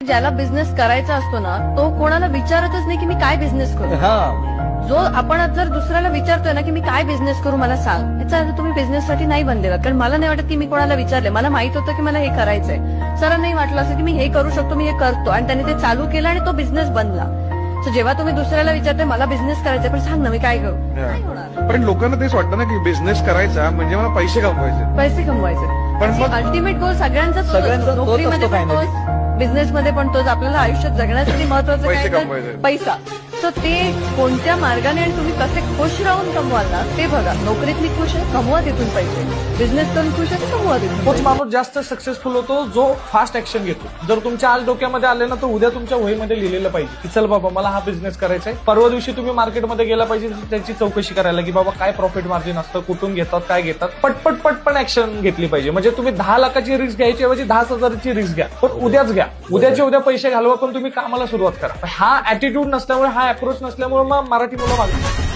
ज्याला बिझनेस करायचा असतो ना तो कोणाला विचारतच नाही की मी काय बिझनेस करू. जो आपण जर दुसऱ्याला विचारतोय ना की मी काय बिझनेस करू मला सांग, याचा अर्थ तुम्ही बिझनेससाठी नाही बनलेला. कारण मला नाही वाटत की मी कोणाला विचारले, मला माहित होतं की मला हे करायचंय. सरांनाही वाटलं असं की मी हे करू शकतो, मी हे करतो, आणि त्यांनी ते चालू केलं आणि तो बिझनेस बनला. सो जेव्हा तुम्ही दुसऱ्याला विचारताय मला बिझनेस करायचंय पण सांग ना मी काय करू, नाही होणार. पण लोकांना तेच वाटतं ना की बिझनेस करायचा म्हणजे मला पैसे कमवायचे. पैसे कमवायचे पण मग अल्टिमेट गोल सगळ्यांचाच नोकरीमध्ये पण तोच, बिझनेसमध्ये पण तोच, आपल्याला आयुष्यात जगण्यासाठी महत्वाचं पैसे काय कमवायचे. तर पैसा. सो ते कोणत्या मार्गाने आणि तुम्ही कसे खुश राहून कमवाल ना ते बघा. नोकरीत मी खुश आहे, कमवा तिथून पैसे. बिझनेस करून खुश आहे, कमवा तिथून तोच पैसे. माणूस जास्त सक्सेसफुल होतो जो फास्ट ऍक्शन घेतो. जर तुमच्या आज डोक्यामध्ये आले ना तर उद्या तुमच्या वहीमध्ये लिहिलेलं पाहिजे की चल बाबा मला हा बिझनेस करायचा आहे. परवा दिवशी तुम्ही मार्केटमध्ये गेला पाहिजे त्याची चौकशी करायला की बाबा काय प्रॉफिट मार्जिन असतं, कुठून घेतात, काय घेतात. पटपट पटपट ऍक्शन घेतली पाहिजे. म्हणजे तुम्ही 10 लाखाची रिस्क घ्यायची ऐवजी 10,000ची रिस्क घ्या, पण उद्याच घ्या. उद्याच्या उद्या पैसे घालवा पण तुम्ही कामाला सुरुवात करा. हा ऍटिट्यूड नसल्यामुळे, हा अप्रोच नसल्यामुळे मग मराठी मुलं मागतात.